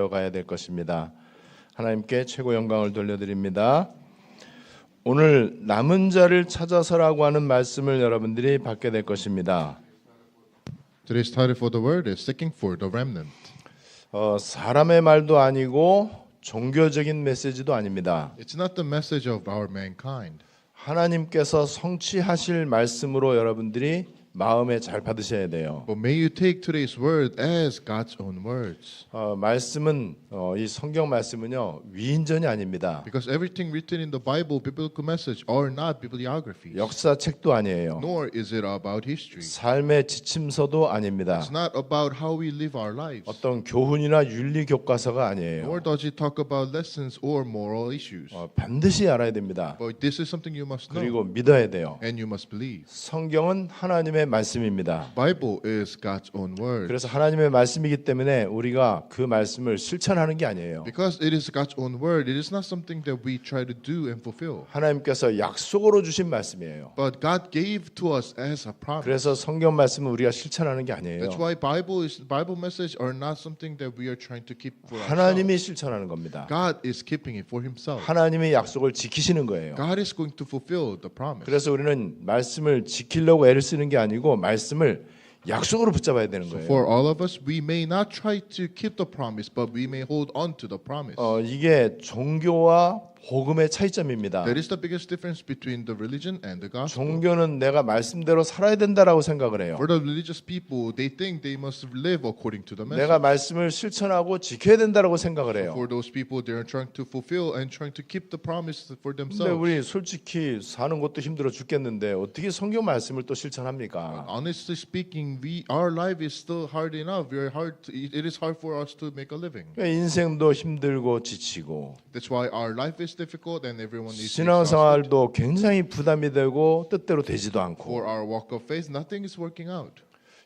가야 될 것입니다. 하나님께 최고 영광을 돌려드립니다. 오늘 남은 자를 찾아서라고 하는 말씀을 여러분들이 받게 될 것입니다. Today's title for the word is Seeking for the Remnant. 사람의 말도 아니고 종교적인 메시지도 아닙니다. It's not the message of our mankind. 하나님께서 성취하실 말씀으로 여러분들이 마음에 잘 받으셔야 돼요. But may you take today's word as God's own words. 말씀은 이 성경 말씀은요 위인전이 아닙니다. Because everything written in the Bible, biblical message, are not bibliographies. 역사책도 아니에요. Nor is it about history. 삶의 지침서도 아닙니다. It's not about how we live our lives. 어떤 교훈이나 윤리 교과서가 아니에요. Nor does it talk about lessons or moral issues. 반드시 알아야 됩니다. But this is something you must know. 그리고 믿어야 돼요. And you must believe. 성경은 하나님의 말씀입니다. Bible is God's own word. 그래서 하나님의 말씀이기 때문에 우리가 그 말씀을 실천하는 게 아니에요. Because it is God's own word, it is not something that we try to do and fulfill. 하나님께서 약속으로 주신 말씀이에요. But God gave to us as a promise. 그래서 성경 말씀은 우리가 실천하는 게 아니에요. That's why Bible message are not something that we are trying to keep for ourselves. 하나님이 실천하는 겁니다. God is keeping it for Himself. 하나님이 약속을 지키시는 거예요. God is going to fulfill the promise. 그래서 우리는 말씀을 지키려고 애를 쓰는 게 아니고 말씀을 약속으로 붙잡아야 되는 거예요. For all of us, we may not try to keep the promise, but we may hold on to the promise. 이게 종교와 복음의 차이점입니다. That is the biggest difference between the religion and the gospel. 종교는 내가 말씀대로 살아야 된다라고 생각을 해요. For the religious people, they think they must live according to the message. 내가 말씀을 실천하고 지켜야 된다라고 생각을 해요. For those people, they are trying to fulfill and trying to keep the promise for 근데 themselves. 우리 솔직히 사는 것도 힘들어 죽겠는데 어떻게 성경 말씀을 또 실천합니까? Honestly speaking, our life is still hard enough. It is hard for us to make a living. 인생도 힘들고 지치고 That's why our life is difficult and everyone is exhausted. 신앙생활도 굉장히 부담이 되고 뜻대로 되지도 않고 For our walk of faith, nothing is working out.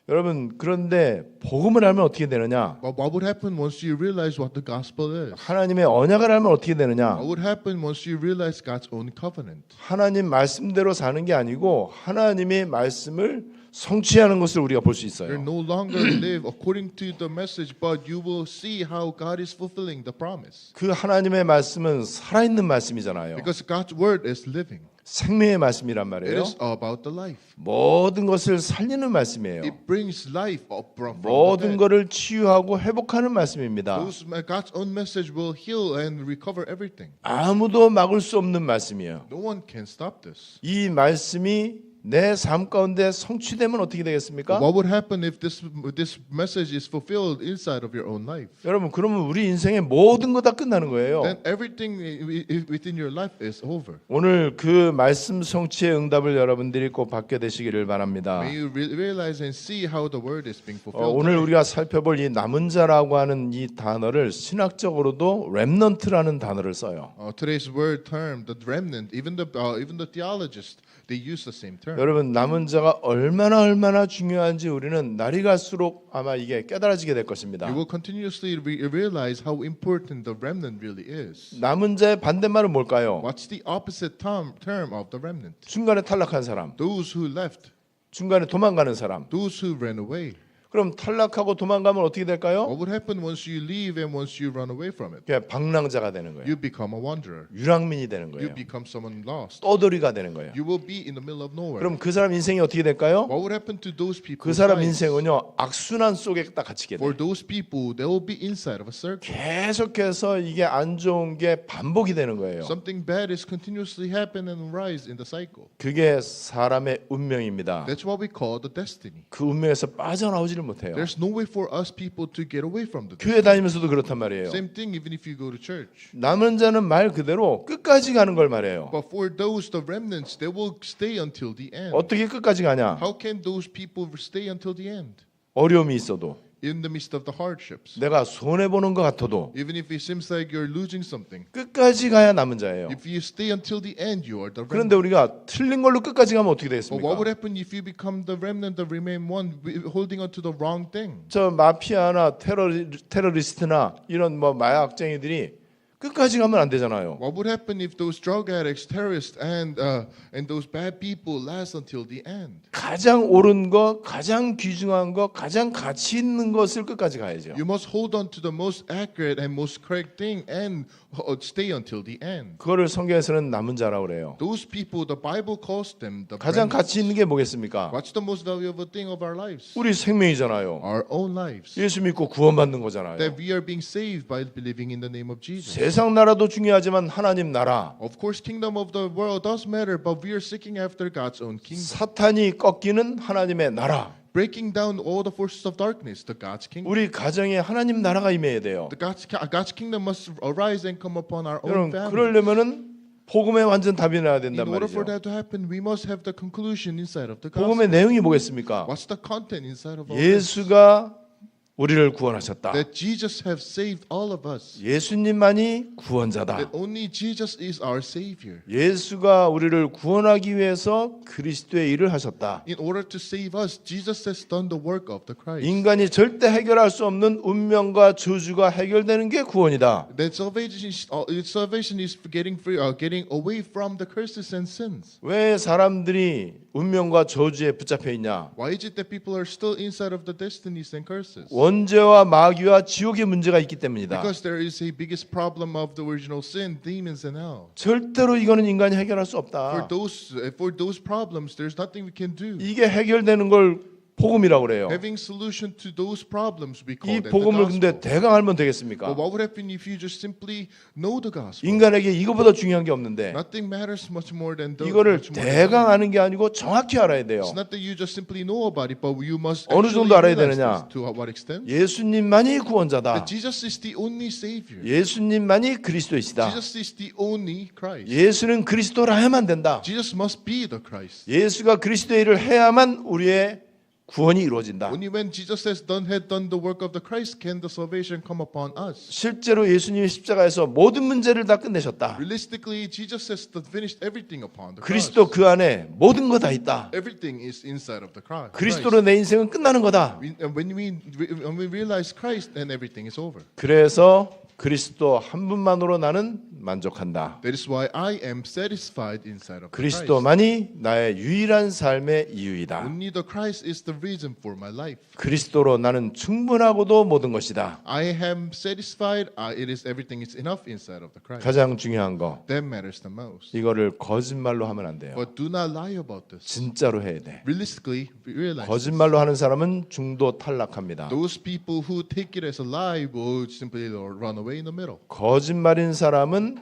여러분 그런데 복음을 알면 어떻게 되느냐? But what would happen once you realize what the gospel is? 하나님의 언약을 알면 어떻게 되느냐? What would happen once you realize God's own covenant? 하나님 말씀대로 사는 게 아니고 하나님의 말씀을 성취하는 것을 우리가 볼 수 You 있어요. no longer live according to the message, but you will see how God is fulfilling the promise. 그 하나님의 말씀은 살아있는 말씀이잖아요. Because God's word is living. 생명의 말씀이란 It 말이에요. is about the life. 모든 것을 살리는 말씀이에요. It brings life up from the 모든 dead. 것을 치유하고 회복하는 말씀입니다. God's own message will heal and recover everything. 아무도 막을 수 없는 말씀이에요. No one can stop this. 이 말씀이 내 삶 가운데 성취되면 어떻게 되겠습니까? What would happen if this message is fulfilled inside of your own life? 여러분 그러면 우리 인생의 모든 거 다 끝나는 거예요. Then everything within your life is over. 오늘 그 말씀 성취의 응답을 여러분들이 꼭 받게 되시기를 바랍니다. May you realize and see how the word is being fulfilled. 오늘 우리가 살펴볼 이 남은 자라고 하는 이 단어를 신학적으로도 렘넌트라는 단어를 써요. Today's word term, the remnant, even the theologists, they use the same term. 여러분 남은 자가 얼마나 중요한지 우리는 날이 갈수록 아마 이게 깨달아지게 될 것입니다. You will continuously realize how important the remnant really is. 남은 자의 반대말은 뭘까요? What's the opposite term of the remnant? 중간에 탈락한 사람, Those who left, 중간에 도망가는 사람. those who ran away. 그럼 탈락하고 도망가면 어떻게 될까요? What would happen once you leave and once you run away from it? 그냥 방랑자가 되는 거예요. You become a wanderer. 유랑민이 되는 You 거예요. become someone lost. 떠돌이가 되는 거예요. You will be in the middle of nowhere. 그럼 그 사람 인생이 어떻게 될까요? What would happen to those people? 그 사람 인생은요 악순환 속에 딱 갇히게 돼요. For those people, they will be inside of a circle. 계속해서 이게 안 좋은 게 반복이 되는 거예요. Something bad is continuously happen and rise in the cycle. 그게 사람의 운명입니다. That's what we call the destiny. 그 운명에서 빠져나오지를 못해요. There's no way for us people to get away from the 교회 다니면서도 그렇단 말이에요. Same thing even if you go to church. 남은 자는 말 그대로 끝까지 가는 걸 말해요. But for those, the remnants, they will stay until the end. 어떻게 끝까지 가냐? How can those people stay until the end? 어려움이 있어도 In the midst of the hardships. 내가 손해 보는 것 같아도 Even if it seems like you're losing something. 끝까지 가야 남은 자예요. If you stay until the end, you are the 그런데 remnant. 우리가 틀린 걸로 끝까지 가면 어떻게 But what would 되겠습니까? happen if you become the remnant, the remain one, holding on to the wrong thing? 저 마피아나 테러리스트나 이런 뭐 마약쟁이들이 끝까지 가면 안 되잖아요. What would happen if those drug addicts, terrorists, and those bad people last until the end? 가장 옳은 것, 가장 귀중한 것, 가장 가치 있는 것을 끝까지 가야죠. You must hold on to the most accurate and most correct thing and stay until the end. 그거를 성경에서는 남은 자라고 그래요. Those people, the Bible calls them the 가장 remnants. 가치 있는 게 뭐겠습니까? What's the most valuable thing of our lives? 우리 생명이잖아요. Our own lives. 예수 믿고 구원받는 거잖아요. That we are being saved by believing in the name of Jesus. 세상 나라도 중요하지만 하나님 나라, Of course, kingdom of the world does matter, but we are seeking after God's own kingdom. 사탄이 꺾이는 하나님의 나라. Breaking down all the forces of darkness, the God's kingdom. 우리 가정에 하나님 나라가 임해야 돼요. God's kingdom must arise and come upon our own 여러분 family. 그러려면은 복음에 완전 답이 나야 In 된단 order for 말이죠. that to happen, we must have the conclusion inside of the 복음의 gospel. 내용이 뭐겠습니까? What's the content inside of all this? 예수가 우리를 구원하셨다. That Jesus have saved all of us. 예수님만이 구원자다. That only Jesus is our Savior. 예수가 우리를 구원하기 위해서 그리스도의 일을 하셨다. In order to save us, Jesus has done the work of the Christ. 인간이 절대 해결할 수 없는 운명과 저주가 해결되는 게 구원이다. That salvation is getting free, getting away from the curses and sins. 왜 사람들이 운명과 저주에 붙잡혀 있냐? Why is it that people are still inside of the destinies and curses? 원죄와 마귀와 지옥의 문제가 있기 때문이다. Because there is a biggest problem of the original sin, demons and hell. 절대로 이거는 인간이 해결할 수 없다. For those problems, there's nothing we can do. 이게 해결되는 걸 복음이라고 그래요. Having solution to those problems, we call 이 that the 복음을 gospel. 근데 대강 알면 되겠습니까? But what would happen if you just simply know the gospel? 인간에게 이거보다 중요한 게 없는데 Nothing matters much more than 이거를 much more than 대강 that. 아는 게 아니고 정확히 알아야 돼요. It's not that you just simply know about it, but you must 어느 actually 정도 알아야 realize 되느냐? this. To what extent? 예수님만이 구원자다. That Jesus is the only Savior. 예수님만이 그리스도이시다. Jesus is the only Christ. 예수는 그리스도라야만 된다. Jesus must be the Christ. 예수가 그리스도의 일을 해야만 우리의 구원이 이루어진다. Only when Jesus had done the work of the Christ can the salvation come upon us. 실제로 예수님이 십자가에서 모든 문제를 다 끝내셨다. Realistically, Jesus has finished everything upon the cross. 그리스도 그 안에 모든 거 다 있다. Everything is inside of the cross. 그리스도로 내 인생은 끝나는 거다. When we realize Christ, then everything is over. 그래서 그리스도 한 분만으로 나는 만족한다. That is why I am satisfied inside of the Christ. 그리스도만이 나의 유일한 삶의 이유이다. Only the Christ is the reason for my life. 그리스도로 나는 충분하고도 모든 것이다. I am satisfied. Everything is enough inside of the Christ. 가장 중요한 거 That matters the most. 이거를 거짓말로 하면 안 돼요. But do not lie about this. 진짜로 해야 돼. Realistically, realize this. 거짓말로 하는 사람은 중도 탈락합니다. Those people who take it as a lie will simply run away in the middle. 거짓말인 사람은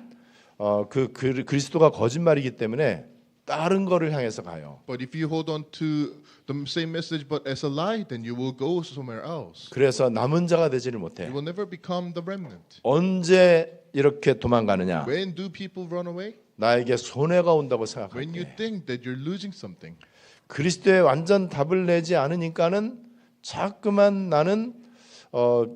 그리스도가 거짓말이기 때문에 다른 거를 향해서 가요. But if you hold on to the same message but as a lie, then you will go somewhere else. 그래서 남은 자가 되지를 못해. You will never become the remnant. 언제 이렇게 도망가느냐? When do people run away? 나에게 손해가 온다고 생각할 When you 때. think that you're losing something. 그리스도에 완전 답을 내지 않으니까는 자꾸만 나는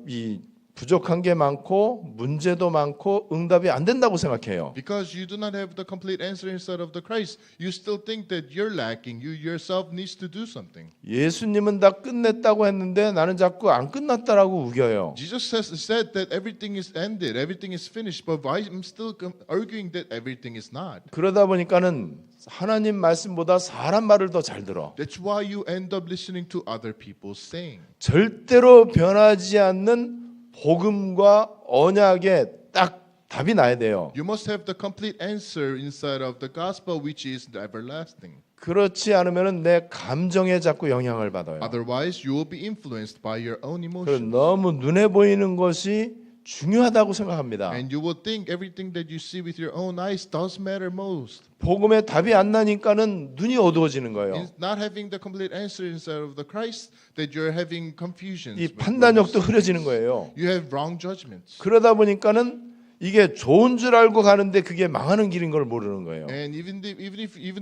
이 부족한 게 많고 문제도 많고 응답이 안 된다고 생각해요. Because you do not have the complete answer inside of the Christ, you still think that you're lacking. You yourself needs to do something. 예수님은 다 끝냈다고 했는데 나는 자꾸 안 끝났다라고 우겨요. Jesus has said that everything is ended, everything is finished, but why I'm still arguing that everything is not? 그러다 보니까는 하나님 말씀보다 사람 말을 더 잘 들어. That's why you end up listening to other people's saying. 절대로 변하지 않는 복음과 언약에 딱 답이 나야 돼요. You must have the complete answer inside of the gospel, which is the everlasting. 그렇지 않으면은 내 감정에 자꾸 영향을 받아요. Otherwise, you will be influenced by your own 그래서 emotions. 너무 눈에 보이는 것이 중요하다고 생각합니다. And you will think everything that you see with your own eyes does matter most. 복음에 답이 안 나니까는 눈이 어두워지는 거예요. In not having the complete answer inside of the Christ, that you're having confusions. 이 with 판단력도 those. 흐려지는 거예요. You have wrong judgments. 그러다 보니까는 이게 좋은 줄 알고 가는데 그게 망하는 길인 걸 모르는 거예요. And even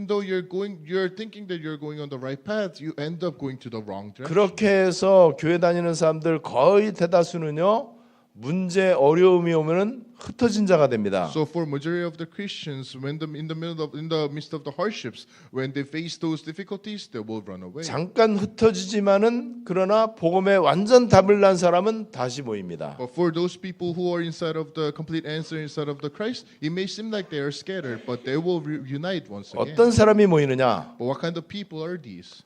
though you're thinking that you're going on the right path, you end up going to the wrong direction. 그렇게 해서 교회 다니는 사람들 거의 대다수는요. 문제 어려움이 오면은 흩어진 자가 됩니다. So for majority of the Christians, when in the midst of the hardships, when they face those difficulties, they will run away. 잠깐 흩어지지만은 그러나 복음에 완전 답을 난 사람은 다시 모입니다. But for those people who are inside of the complete answer inside of the Christ, it may seem like they are scattered, but they will reunite once again. 어떤 사람이 모이느냐? But what kind of people are these?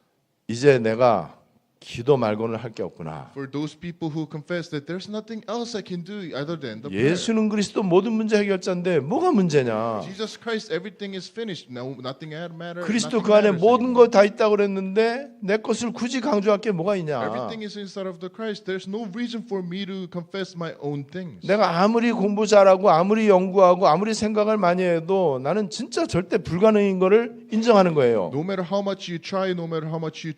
이제 내가 기도 말고는 할 게 없구나. For those people who confess that there's nothing else I can do other than the prayer. 예수는 그리스도 모든 문제 해결자인데 뭐가 문제냐? Jesus Christ, everything is finished. No, nothing matters. 그리스도 그 안에 모든 거 다 있다고 그랬는데 내 것을 굳이 강조할 게 뭐가 있냐? Everything is inside of the Christ. There's no reason for me to confess my own things. 내가 아무리 공부 잘하고 아무리 연구하고 아무리 생각을 많이 해도 나는 진짜 절대 불가능인 거를 인정하는 거예요. No matter how much you try, no matter how much you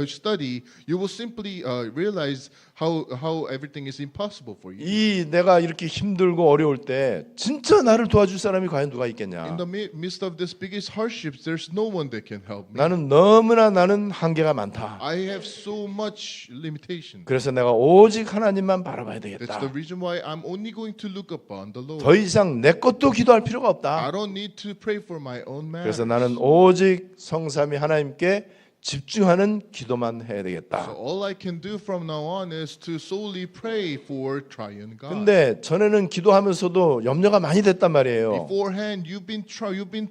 study, you will simply realize how everything is impossible for you. 이 내가 이렇게 힘들고 어려울 때 진짜 나를 도와줄 사람이 과연 누가 In 있겠냐? the midst of this biggest hardships, there's no one that can help me. 나는 한계가 많다. I have so much limitation. 그래서 내가 오직 하나님만 바라봐야 That's 되겠다. the reason why I'm only going to look upon the Lord. 더 이상 내 것도 기도할 필요가 I 없다. don't need to pray for my own matters. 그래서 나는 오직 성삼위 하나님께 집중하는 기도만 해야 So 되겠다. all I can do from now on is to solely pray for triune God. 근데 전에는 기도하면서도 염려가 많이 됐단 말이에요. Beforehand, you've been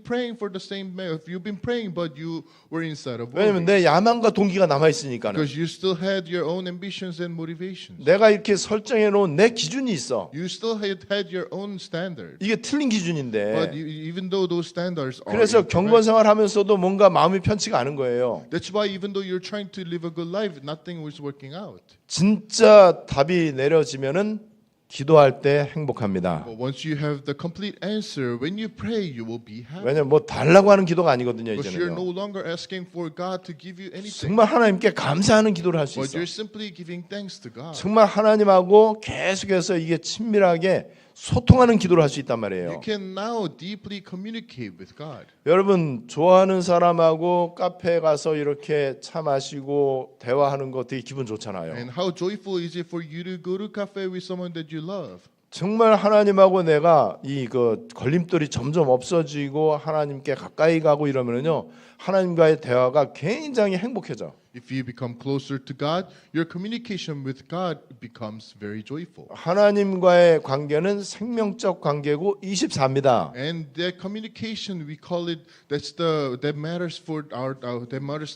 praying for the same. You've been praying, but you were inside of 왜냐면 worry 내 야망과 동기가 남아 있으니까는. because you still had your own ambitions and motivations. 내가 이렇게 설정해 놓은 내 기준이 있어. You still had your own standard. 이게 틀린 But 기준인데. even though those standards are 그래서 incorrect, 경건생활하면서도 뭔가 마음이 편치가 않은 거예요. that's why even though you're trying to live a good life, nothing was working out. 진짜 답이 내려지면은 기도할 때 행복합니다. But once you have the complete answer, when you pray, you will be happy. 왜냐면 뭐 달라고 하는 기도가 아니거든요, Because you're no 이제는요. longer asking for God to give you anything, 정말 하나님께 감사하는 기도를 할 수 but 있어. you're simply giving thanks to God. 정말 하나님하고 계속해서 이게 친밀하게 소통하는 기도를 할 수 있단 You 말이에요. can now deeply communicate with God. 여러분 좋아하는 사람하고 카페에 가서 이렇게 차 마시고 대화하는 거 되게 기분 좋잖아요. And how joyful is it for you to go to cafe with someone that you love? 정말 하나님하고 내가 이 그 걸림돌이 점점 없어지고 하나님께 가까이 가고 이러면은요 하나님과의 대화가 굉장히 행복해져. If you become closer to God, your communication with God becomes very joyful. 하나님과의 관계는 생명적 관계고 24입니다. And that communication, we call it that matters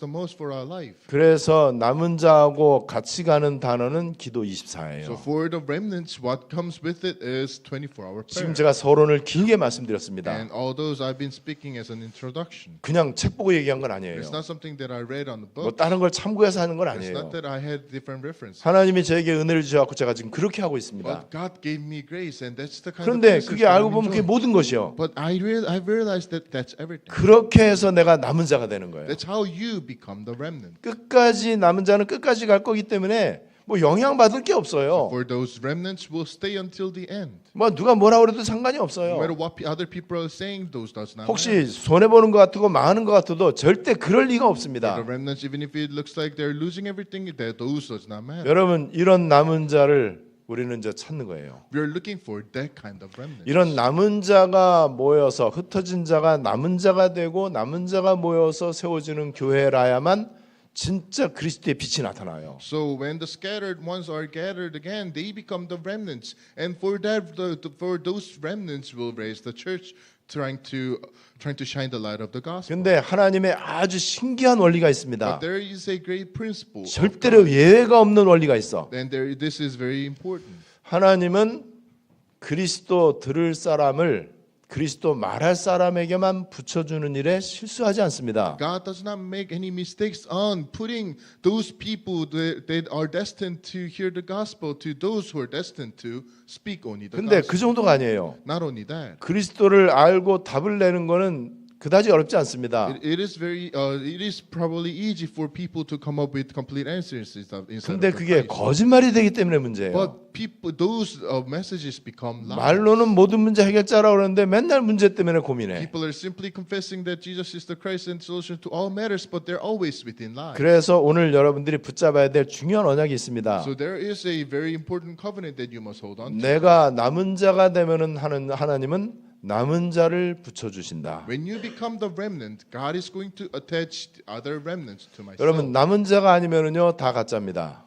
the most for our life. 그래서 남은 자하고 같이 가는 단어는 기도 So 24예요. for the remnants, what comes with it is 24-hour prayer. 지금 제가 서론을 길게 말씀드렸습니다. And all those I've been speaking as an introduction. 그냥 책 보고 얘기한 건 아니에요. It's not something that I read on the 뭐 book. 다른 걸 참고해서 하는 건 It's 아니에요. not that I had different references. 하나님이 저에게 은혜를 주셔서 제가 지금 그렇게 하고 있습니다. But God gave me grace, and that's the kind of 그런데 message 그게 that 알고 I'm 보면 그게 enjoying. 모든 것이요. But I realized that that's everything. 그렇게 해서 내가 남은 자가 되는 거예요. That's how you become the remnant. 끝까지 남은 자는 끝까지 갈 거기 때문에 뭐 영향 받을 게 없어요. For those remnants will stay until the end. 뭐 누가 뭐라 그래도 상관이 No 없어요. matter what other people are saying, those does not 혹시 matter. 손해 보는 것 같고 망하는 것 같아도 절대 그럴 리가 For 없습니다. the remnants, even if it looks like they're losing everything, those does not matter. 여러분 이런 남은 자를 우리는 이제 찾는 거예요. We are looking for that kind of remnant. 이런 남은 자가 모여서 흩어진 자가 남은 자가 되고 남은 자가 모여서 세워지는 교회라야만 진짜 그리스도의 빛이 나타나요. So when the scattered ones are gathered again, they become the remnants, and for that, for those remnants will raise the church, trying to shine the light of the gospel. 근데 하나님의 아주 신기한 원리가 있습니다. But there is a great principle. of 절대로 God. 예외가 없는 원리가 있어. And this is very important. 하나님은 그리스도 들을 사람을 그리스도 말할 사람에게만 붙여주는 일에 실수하지 않습니다. God does not make any mistakes on putting those people that are destined to hear the gospel to those who are destined to speak only the 근데 gospel. 그 정도가 아니에요. Not only that, 그리스도를 알고 답을 내는 거는 그다지 어렵지 않습니다. It is very. It is probably easy for people to come up with complete answers instead 근데 of 그게 Christ. 거짓말이 되기 때문에 문제예요. But people, those messages become lies. 말로는 모든 문제 해결자라고 그러는데 맨날 문제 때문에 고민해. People are simply confessing that Jesus is the Christ and solution to all matters, but they're always within lies. 그래서 오늘 여러분들이 붙잡아야 될 중요한 언약이 있습니다. So there is a very important covenant that you must hold on to. 내가 남은 자가 되면은 하나님은 남은 자를 붙여 주신다. When you become the remnant, God is going to attach other remnants to myself. 여러분 남은 자가 아니면은요 다 가짜입니다.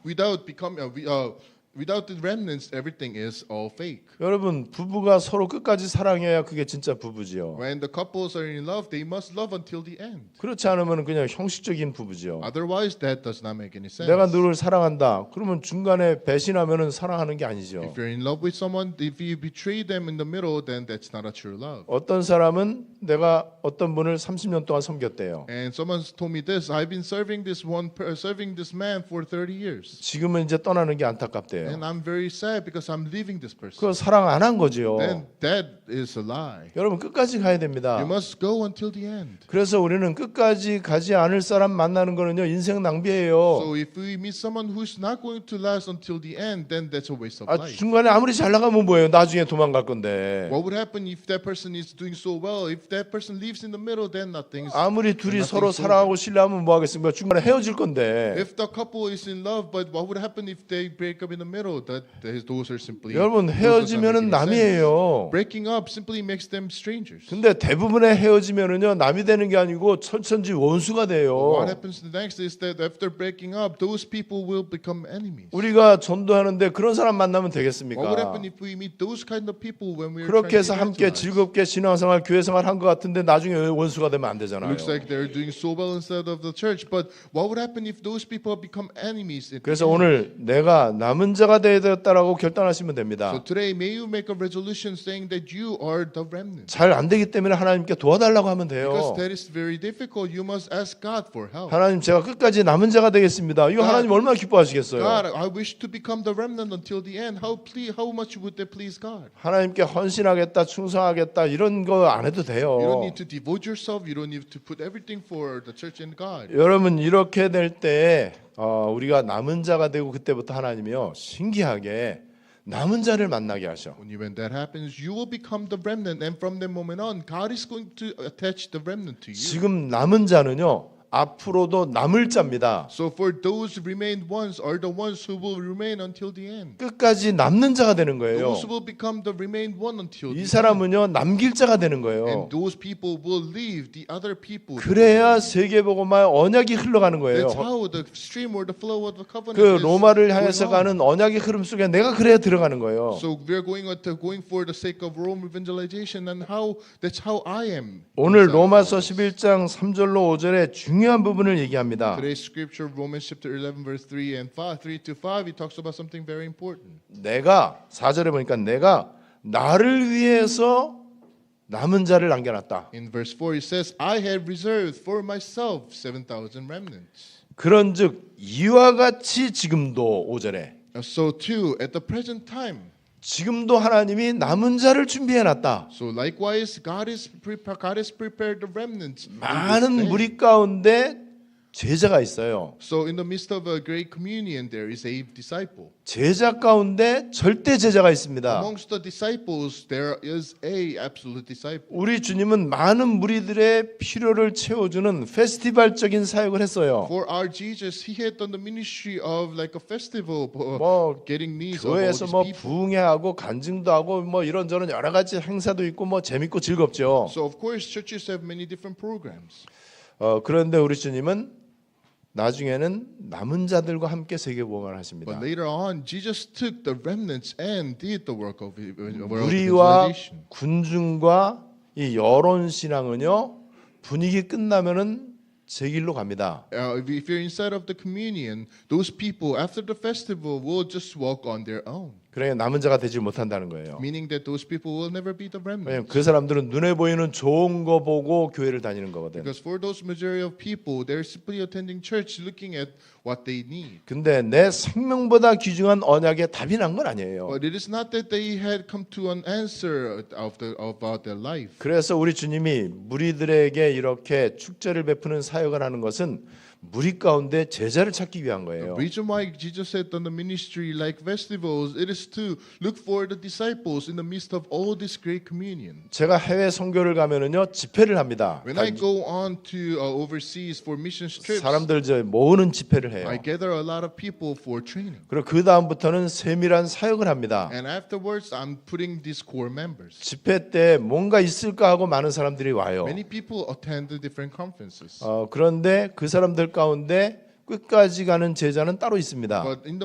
Without the remnants, everything is all fake. 여러분 부부가 서로 끝까지 사랑해야 그게 진짜 부부지요. When the couples are in love, they must love until the end. 그렇지 않으면 그냥 형식적인 부부지요. Otherwise, that does not make any sense. 내가 너를 사랑한다. 그러면 중간에 배신하면은 사랑하는 게 아니죠. If you're in love with someone, if you betray them in the middle, then that's not a true love. 어떤 사람은 내가 어떤 분을 30년 동안 섬겼대요. And someone told me this. I've been serving this man for 30 years. 지금은 이제 떠나는 게 안타깝대요. And I'm very sad because I'm leaving this person. 그거 사랑 안 한 거지요. Then that is a lie. 여러분 끝까지 가야 됩니다. You must go until the end. 그래서 우리는 끝까지 가지 않을 사람 만나는 거는요 인생 낭비예요. So if we meet someone who's not going to last until the end, then that's a waste of 아, life. 중간에 아무리 잘 나가면 뭐예요? 나중에 도망갈 건데. What would happen if that person is doing so well? If that person leaves in the middle, then nothing's. 아무리 둘이 nothing's 서로 over. 사랑하고 신뢰하면 뭐 하겠습니까? 중간에 헤어질 건데. If the couple is in love, but what would happen if they break up in the middle? Those are simply. 여러분 those does not 헤어지면은 make any sense. 남이에요. Breaking up simply makes them strangers. 근데 대부분의 헤어지면은요 남이 되는 게 아니고 천천지 원수가 돼요. What happens next is that after breaking up, those people will become enemies. 우리가 전도하는데 그런 사람 만나면 What would 되겠습니까? happen if we meet those kind of people when we're 그렇게 trying 해서 to 함께 evangelize? 즐겁게 신앙생활, 교회생활 한 것 같은데 나중에 원수가 되면 안 되잖아요. Looks like they're doing so well inside of the church, but what would happen if those people become enemies? 그래서 오늘 내가 남은 자가 되었다라고 결단하시면 됩니다. So today, may you make a resolution saying that you are the remnant. 잘 안 되기 때문에 하나님께 도와달라고 하면 돼요. Because that is very difficult. You must ask God for help. 하나님 제가 끝까지 남은 자가 되겠습니다. 이거 하나님 얼마나 기뻐하시겠어요? God, I wish to become the remnant until the end. How much would that please God? 하나님께 헌신하겠다, 충성하겠다 이런 거 안 해도 돼요. You don't need to devote yourself. You don't need to put everything for the church and God. 여러분 이렇게 될 때 우리가 남은 자가 되고 그때부터 하나님이요 신기하게 남은 자를 만나게 하셔. When that happens, you will become the remnant, and from that moment on, God is going to attach the remnant to you. 지금 남은 자는요 앞으로도 남을 자입니다. So for those remained ones are the ones who will remain until the end. 끝까지 남는 자가 되는 거예요. Those will become the remained one until 이 the end. 사람은요 남길 자가 되는 거예요. And those people will leave the other people. 그래야 세계복음화의 언약이 흘러가는 거예요. That's how the stream or the flow of the covenant 그 is 로마를 going 향해서 on. 가는 언약의 흐름 속에 내가 그래야 들어가는 거예요. So we're going for the sake of Rome evangelization, and that's how I am. 오늘 inside of 로마서 all this. 11장 3절로 5절에 중요한 부분을 얘기합니다. Today's scripture, Romans chapter 11, verse 3 to 5, he talks about something very important. 내가 4절에 보니까 내가 나를 위해서 남은 자를 남겨놨다. In verse 4, he says, I have reserved for myself 7,000 remnants. 그런즉 이와 같이 지금도 5절에 So too, at the present time, 지금도 하나님이 남은 자를 준비해놨다. so likewise, God has prepared the remnants. in this 많은 day. 무리 가운데 제자가 있어요. So in the midst of a great communion, there is a disciple. 제자 가운데 절대 제자가 있습니다. Amongst the disciples, there is a absolute disciple. 우리 주님은 많은 무리들의 필요를 채워주는 페스티벌적인 사역을 했어요. For our Jesus, he had done the ministry of like a festival, 뭐 getting needs of all 교회에서 these 뭐 people. 부흥회하고 간증도 하고 뭐 이런저런 여러 가지 행사도 있고 뭐 재밌고 즐겁죠. So of course, churches have many different programs. 그런데 우리 주님은 나중에는 남은 자들과 함께 세계복음을 하십니다. But later on, Jesus took the remnants and did the work of 무리와 evangelization. 군중과 이 여론 신앙은요 분위기 끝나면은 제 길로 갑니다. If you're inside of the communion, those people after the festival will just walk on their own. 그러니까 남은 자가 되지 못한다는 거예요. meaning that those people will never be the remnant. 왜냐면 그 사람들은 눈에 보이는 좋은 거 보고 교회를 다니는 거거든. Because for those majority of people, they're simply attending church looking at what they need. 근데 내 생명보다 귀중한 언약에 답이 난 건 아니에요. But it is not that they had come to an answer about their life. 그래서 우리 주님이 무리들에게 이렇게 축제를 베푸는 사역을 하는 것은 무리 가운데 제자를 찾기 위한 The 거예요. reason why Jesus said on the ministry like festivals, it is to look for the disciples in the midst of all this great communion. 제가 해외 선교를 가면은요 집회를 합니다. When I go on to overseas for missions trips, 사람들 이제 모으는 집회를 해요. I gather a lot of people for training. 그리고 그 다음부터는 세밀한 사역을 합니다. And afterwards, I'm putting these core members. 집회 때 뭔가 있을까 하고 많은 사람들이 와요. Many people attend the different conferences. 그런데 그 사람들 가운데 끝까지 가는 제자는 따로 있습니다. But in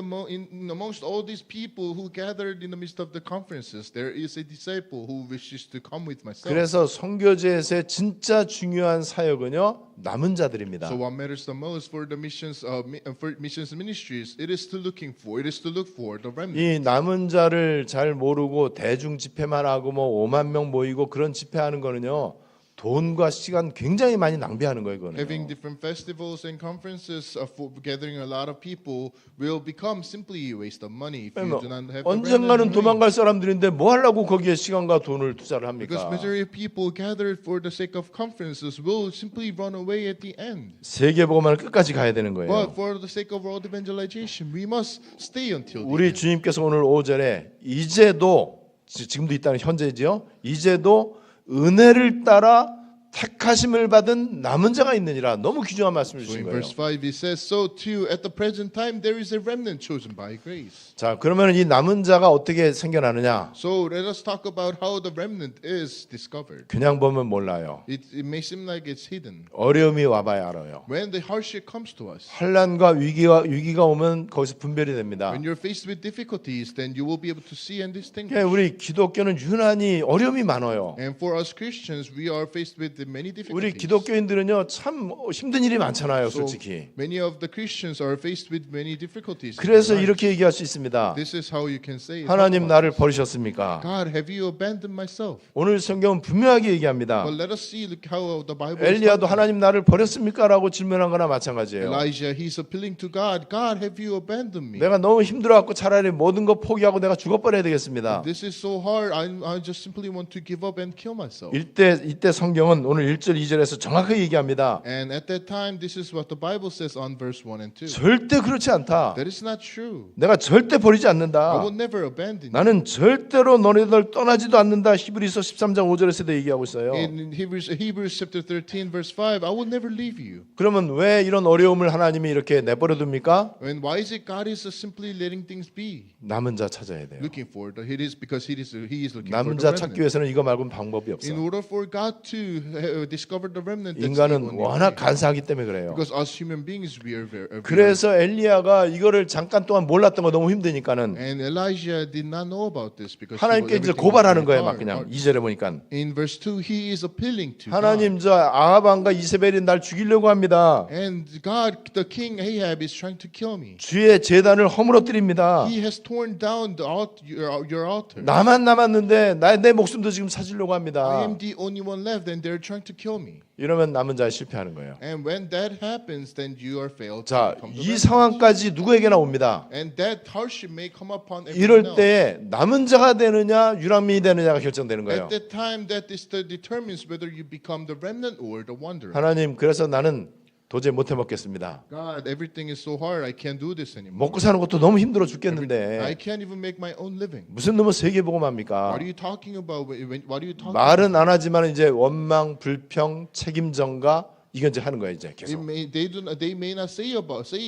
amongst all these people who gathered in the midst of the conferences, there is a disciple who wishes to come with myself. 그래서 선교제에서의 진짜 중요한 사역은요 남은 자들입니다. So what matters the most for the missions ministries, it is to look for the remnant. 이 남은 자를 잘 모르고 대중 집회만 하고 뭐 5만 명 모이고 그런 집회하는 거는요 돈과 시간 굉장히 많이 낭비하는 거예요. Having 그거는. different festivals and conferences for gathering a lot of people will become simply a waste of money if you do not have the 언젠가는 remnant. 도망갈 사람들인데 뭐 하려고 거기에 시간과 돈을 투자를 Because 합니까? majority of people gathered for the sake of conferences will simply run away at the end. 세계복음화를 끝까지 가야 되는 But 거예요. for the sake of world evangelization, we must stay until the 우리 end. 주님께서 오늘 오전에 이제도 지금도 있다는 현재지요. 이제도 은혜를 따라 택하심을 받은 남은 자가 있느니라. 너무 귀중한 말씀을 So 주신 in 거예요. verse 5 it says, so too at the present time there is a remnant chosen by grace. 자, 그러면 이 남은 자가 어떻게 생겨나느냐? So let us talk about how the remnant is discovered. 그냥 보면 몰라요. It may seem like it's hidden. 어려움이 와봐야 알아요. When the hardship comes to us, 환난과 위기가 오면 거기서 분별이 됩니다. when you're faced with difficulties, then you will be able to see and distinguish. 그러니까 우리 기독교는 유난히 어려움이 많아요. And for us Christians, we are faced with many 우리 difficulties. 기독교인들은요 참 힘든 일이 많잖아요, So 솔직히. many of the Christians are faced with many difficulties. in 그래서 their lives. 이렇게 얘기할 수 있습니다. This is how you can say, 하나님 나를 버리셨습니까? God, have you abandoned myself? 오늘 성경은 분명하게 얘기합니다. But let us see how the Bible is 엘리야도 talking. 하나님 나를 버렸습니까라고 질문한 거나 마찬가지예요. Elijah, he's appealing to God. God, have you abandoned me? 내가 너무 힘들어갖고 차라리 모든 거 포기하고 내가 죽어버려야 되겠습니다. This is so hard. I just simply want to give up and kill myself. 이때 성경은 오늘 1절 2절에서 정확하게 얘기합니다. And at that time, this is what the Bible says on verse 1 and 2. 절대 그렇지 않다. That is not true. 내가 절대 버리지 I 않는다. will never abandon you. 나는 절대로 너네들 떠나지도 않는다. 히브리서 13장 5절에서도 얘기하고 있어요. In Hebrews chapter 13, verse 5, I will never leave you. 그러면 왜 이런 어려움을 하나님이 이렇게 내버려 둡니까? And why is it God is simply letting things be? 남은 자 찾아야 돼요. Looking for it. It is because he is looking for 남은 the 자 찾기 remnant. 위해서는 이거 말고는 방법이 In 없어. order for God to discover the remnant, that's the 인간은 only 워낙 way. 간사하기 때문에 그래요. Because us human beings, we are 그래서 엘리야가 이거를 잠깐 동안 몰랐던 거 너무 힘드니까는 and Elijah did not know about this because 하나님께 이제 everything was 고발하는 very 거예요. 막 hard. 그냥 2절에 보니까 In verse 2, he is appealing to 하나님 저 아합 왕과 이세벨이 날 죽이려고 합니다. God. And God, the king Ahab, is trying to kill me. 주의 제단을 허물어뜨립니다. He has torn down your altar. 나만 남았는데 내 목숨도 지금 사주려고 I 합니다. am the only one left, and they're trying to kill me. 이러면 남은 자 실패하는 거예요. And when that happens, then you are failed. to 자, become the 이 remnant. 상황까지 누구에게나 옵니다. And that hardship may come upon everyone 이럴 else. 때에 남은 자가 되느냐 유랑민이 되느냐가 결정되는 거예요. At that time, determines whether you become the remnant or the wanderer. 하나님 그래서 나는 도저히 못해 먹겠습니다. God, everything is so hard. I can't do this anymore. 먹고 사는 것도 너무 힘들어 I 죽겠는데 can't even make my own living. 무슨 놈의 세계복음합니까? What are you talking about? What are you talking about? 말은 안 하지만 이제 원망, 불평, 책임 전가 이건 이제 하는 거예요 이제 계속. They may not say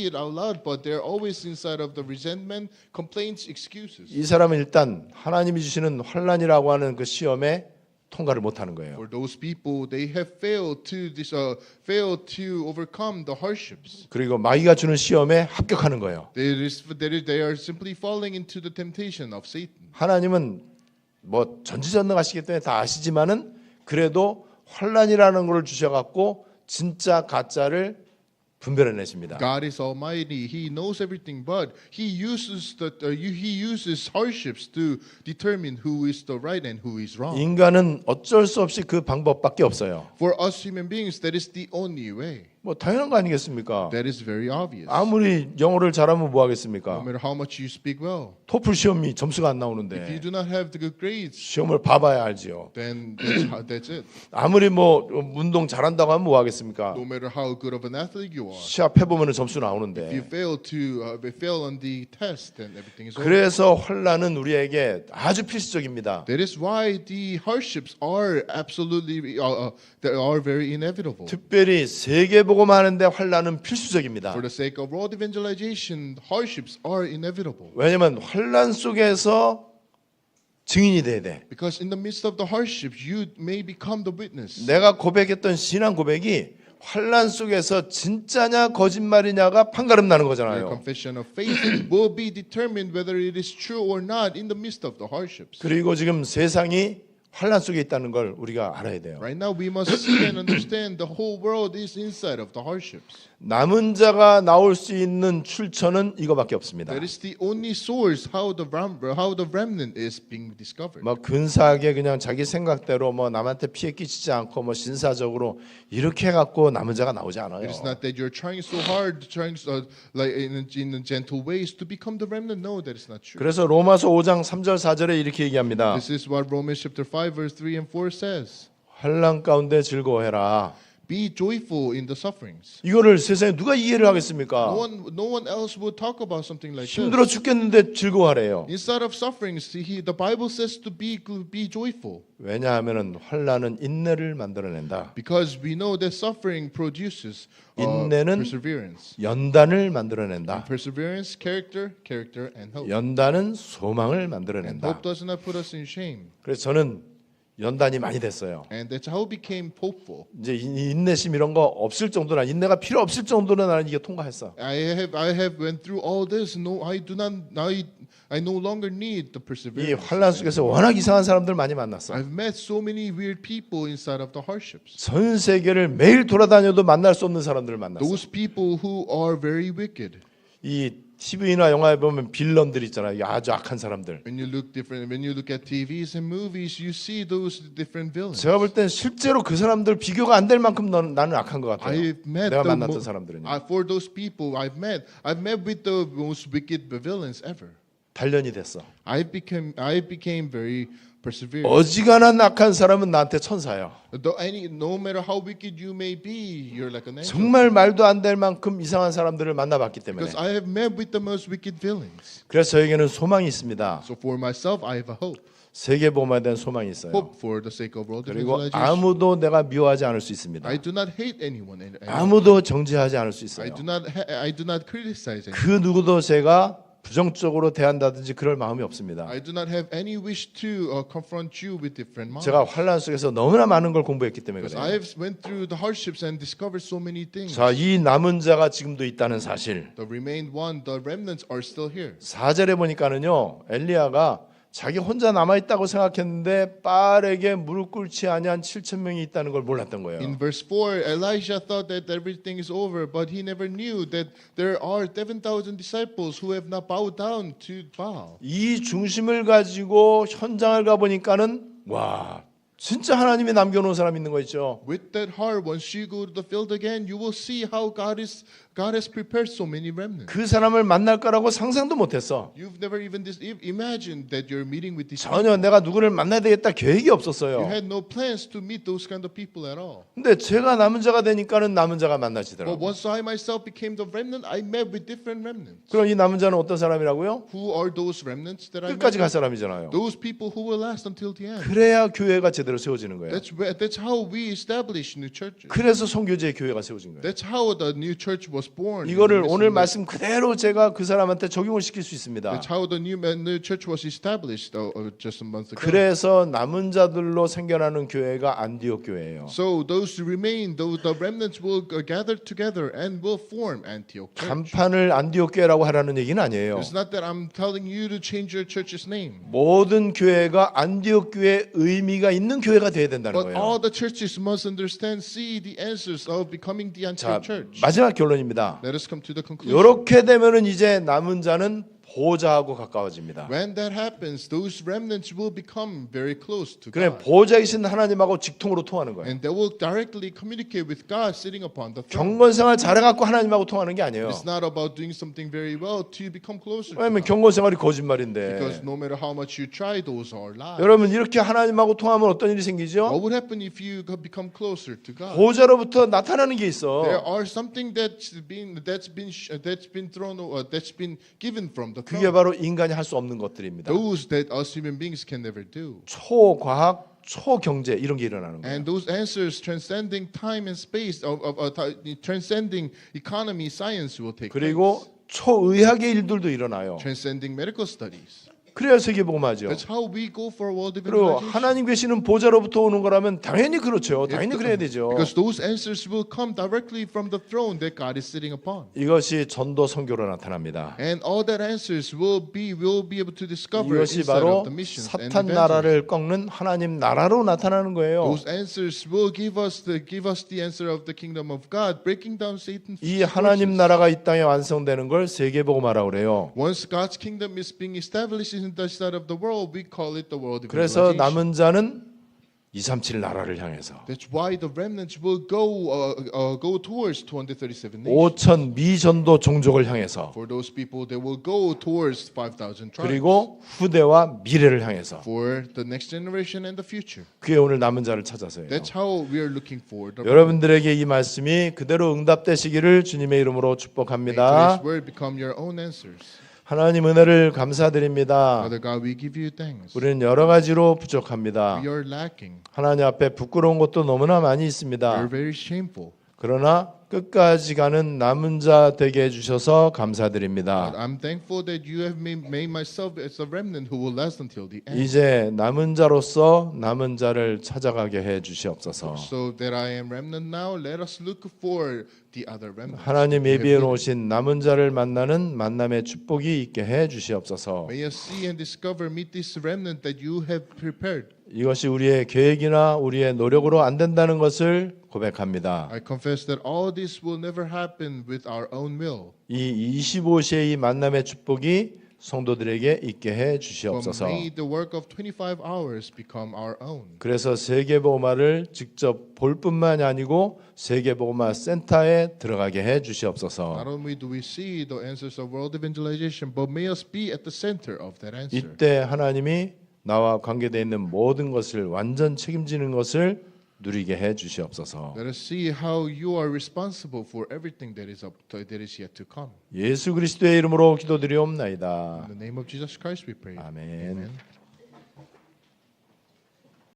it out loud, but they're always inside of the resentment, complaints, excuses. 이 사람은 일단 하나님이 주시는 환란이라고 하는 그 시험에 통과를 못하는 거예요. For those people, they have failed to overcome the hardships. 그리고 마귀가 주는 시험에 합격하는 거예요. They are simply falling into the temptation of Satan. 하나님은 뭐 전지전능하시기 때문에 다 아시지만은 그래도 환란이라는 걸 주셔갖고 진짜 가짜를 분별해내십니다. God is Almighty. He knows everything, but He uses He uses hardships to determine who is the right and who is wrong. 인간은 어쩔 수 없이 그 방법밖에 없어요. For us human beings, that is the only way. 뭐 당연한 거 아니겠습니까? That is very obvious. 아무리 영어를 잘하면 뭐 No 하겠습니까? matter how much you speak well, 토플 시험이 점수가 안 if you 나오는데 do not have the good grades, 시험을 봐봐야 알지요. then that's it. 아무리 뭐 운동 잘한다고 하면 뭐 하겠습니까? No matter how good of an athlete you are, 시합 해보면 점수 if you 나오는데. fail on the test, then everything is over. 그래서 환난은 우리에게 아주 필수적입니다. That is why the hardships are absolutely they are very inevitable. 특별히 세계복음 하는데 환난은 필수적입니다. For the sake of world evangelization, hardships are inevitable. 왜냐하면 환난 속에서 증인이 돼야 돼. Because in the midst of the hardships, you may become the witness. 내가 고백했던 신앙 고백이 환난 속에서 진짜냐 거짓말이냐가 판가름 나는 Your 거잖아요. confession of faith will be determined whether it is true or not in the midst of the hardships. 그리고 지금 세상이 환난 속에 있다는 걸 우리가 알아야 돼요. Right now, we must see and understand the whole world is inside of the hardships. 남은 자가 나올 수 있는 출처는 이거밖에 없습니다. That is the only source how the remnant is being discovered. 뭐 근사하게 그냥 자기 생각대로 뭐 남한테 피해 끼치지 않고 뭐 신사적으로 이렇게 해갖고 남은 자가 나오지 않아요. It is not that you're trying so hard, like in gentle ways to become the remnant. No, that is not true. 그래서 로마서 5장 3절 4절에 이렇게 얘기합니다. This is what Romans chapter 5 verse 3 and 4 says. 환난 가운데 즐거워해라. Be joyful in the sufferings. 이거를 세상에 누가 이해를 하겠습니까? No one else would talk about something like this. 힘들어 죽겠는데 즐거워하래요. Inside of sufferings, the Bible says to be joyful. 왜냐하면은 환난은 인내를 만들어낸다. Because we know that suffering produces 인내는 perseverance. 연단을 만들어낸다. Perseverance, character, and hope. 연단은 소망을 And 만들어낸다. hope does not put us in shame. 그래서 저는 연단이 많이 됐어요. And that's how we became hopeful. 이제 인내심 이런 거 없을 정도나 인내가 필요 없을 정도로 나는 이게 통과했어. I have went through all this. No, I no longer need the 이 perseverance. 환난 속에서 워낙 이상한 사람들 많이 만났어. I've met so many weird people inside of the hardships. 전 세계를 매일 돌아다녀도 만날 수 없는 사람들을 만났어. Those people who are very wicked. 이 TV나 영화에 보면 빌런들 있잖아요. 아주 악한 사람들. When you look at TVs and movies, you see those different villains. 제가 볼 땐 실제로 그 사람들 비교가 안 될 만큼 나는 악한 것 같아요. I've met 내가 만났던 사람들은요. for those people I've met with the most wicked villains ever. 단련이 됐어. I became very persevering. 어지간한 악한 사람은 나한테 천사예요. No matter how wicked you may be, you're like an angel. 정말 말도 안 될 만큼 이상한 사람들을 만나봤기 때문에. Because I have met with the most wicked villains. 그래서 저에게는 소망이 있습니다. So for myself, I have a hope. 세계복음에 대한 소망이 있어요. Hope for the sake of world 그리고 evangelization. 아무도 내가 미워하지 않을 수 있습니다. I do not hate anyone. 아무도 정죄하지 않을 수 I 있어요. do not criticize anyone. 그 누구도 제가 부정적으로 대한다든지 그럴 마음이 없습니다. I do not have any wish to confront you with different minds. 제가 환난 속에서 너무나 많은 걸 공부했기 때문에 Because 그래요. I have went through the hardships and discovered so many things. 자, 이 남은 자가 지금도 있다는 사실. The remained one, the remnants are still here. 4절에 보니까는요. 엘리야가 자기 혼자 남아 있다고 생각했는데 빠르게 무릎 꿇지 아니한 7천 명이 있다는 걸 몰랐던 거예요. In verse 4, Elijah thought that everything is over, but he never knew that there are 7,000 disciples who have not bowed down to Baal. 이 중심을 가지고 현장을 가 보니까는 와, 진짜 하나님이 남겨놓은 사람 있는 거 있죠. With that heart, once you go to the field again, you will see how God has prepared so many remnants. 그 사람을 만날 거라고 상상도 못했어. You've never even imagined that you're meeting with these 전혀 내가 누구를 만나야 되겠다 계획이 You 없었어요. had no plans to meet those kind of people at all. 근데 제가 남은 자가 되니까는 남은 자가 But 만나지더라고. once I myself became the remnant, I met with different remnants. 그럼 이 남은 자는 어떤 사람이라고요? Who are those remnants that I met? 끝까지 갈 사람이잖아요. Those people who will last until the end. 그래야 교회가 제대로 세워지는 거예요. That's how we establish new churches. 그래서 성교제의 교회가 세워진 거예요. That's how the new church was born. 이거를 오늘 말씀 그대로 제가 그 사람한테 적용을 시킬 수 있습니다. That's how the new church was established just a month ago. 그래서 남은 자들로 생겨나는 교회가 안디옥 교회예요. So those who remain, the remnants will gather together and will form Antioch Church. 간판을 안디옥 교회라고 하라는 얘기는 아니에요. It's not that I'm telling you to change your church's name. 모든 교회가 안디옥 교회의 의미가 있는 있는 교회가 돼야 된다는 But all 거예요. the churches must understand, see the answers of becoming the 자, Antioch church. 마지막 결론입니다. Let us come to the conclusion. 이렇게 되면은 이제 남은 자는 보좌하고 가까워집니다. When that happens, those remnants will become very close to 그래 God. 보좌이신 하나님하고 직통으로 통하는 거예요. And they will directly communicate with God sitting upon the throne. 경건 생활 잘해갖고 하나님하고 통하는 게 아니에요. It's not about doing something very well to become closer to 왜냐하면 God. 경건 생활이 거짓말인데. Because no matter how much you try, those are lies. 여러분 이렇게 하나님하고 통하면 어떤 일이 생기죠? What would happen if you become closer to God? 보좌로부터 나타나는 게 있어. There are something that's been given from the 그게 throne. 바로 인간이 할 수 없는 것들입니다. Those that us human beings can never do. 초과학, 초경제 이런 게 일어나는 거예요. And those answers transcending time and space, transcending economy, science will take place. 그리고 초의학의 일들도 일어나요. Transcending medical studies. 그래야 세계복음하죠. That's how we go for world 그리고 evangelization. 하나님 계시는 보좌로부터 오는 거라면 당연히 그렇죠. 당연히 그래야 되죠. Because those answers will come directly from the throne that God is sitting upon. 이것이 전도 선교로 나타납니다. And all that answers will be able to discover 이것이 inside 바로 of the missions and 사탄 evangelism. 나라를 꺾는 하나님 나라로 나타나는 거예요. Those answers will give us the answer of the kingdom of God, breaking down Satan's 이 하나님 forces. 나라가 이 땅에 완성되는 걸 세계복음화라고 그래요. Once God's kingdom is being established in the side of the world, we call it the world 그래서 evangelization. 남은 자는 237 나라를 향해서 That's why the remnants will go towards 237 nations. 5천 미전도 종족을 향해서 For those people, they will go towards 5,000 tribes. 그리고 후대와 미래를 향해서 For the next generation and the future. 그게 오늘 남은 자를 찾아서예요. That's how we are looking for. 여러분들에게 이 말씀이 그대로 응답되시기를 주님의 이름으로 May 축복합니다. today's word become your own answers. 하나님 은혜를 감사드립니다. Father God, we give you thanks. 우리는 여러 가지로 부족합니다. We are lacking. 하나님 앞에 부끄러운 것도 너무나 많이 We are 있습니다. very shameful. 그러나 끝까지 가는 남은 자 되게 해주셔서 But 감사드립니다. I'm thankful that you have made myself as a remnant who will last until the end. 이제 남은 자로서 남은 자를 찾아가게 해 주시옵소서. So that I am remnant now, let us look for the other remnants. 하나님 예비해 놓으신 남은 자를 만나는 만남의 축복이 있게 해 주시옵소서. May us see and discover, meet this remnant that you have prepared. 이것이 우리의 계획이나 우리의 노력으로 안 된다는 것을 고백합니다. I confess that all this will never happen with our own will. 이 25시의 이 만남의 축복이 성도들에게 있게 해 But 주시옵소서. may the work of 25 hours become our own. 그래서 세계복음화를 직접 볼 뿐만이 아니고 세계복음화 센터에 들어가게 해 주시옵소서. Not only do we see the answers of world evangelization, but may us be at the center of that answer. 이때 하나님이 나와 관계되어 있는 모든 것을 완전 책임지는 것을 누리게 해 주시옵소서. Let us see how you are responsible for everything that is yet to come. 예수 그리스도의 이름으로 기도드리옵나이다. In the name of Jesus Christ we pray. 아멘. Amen.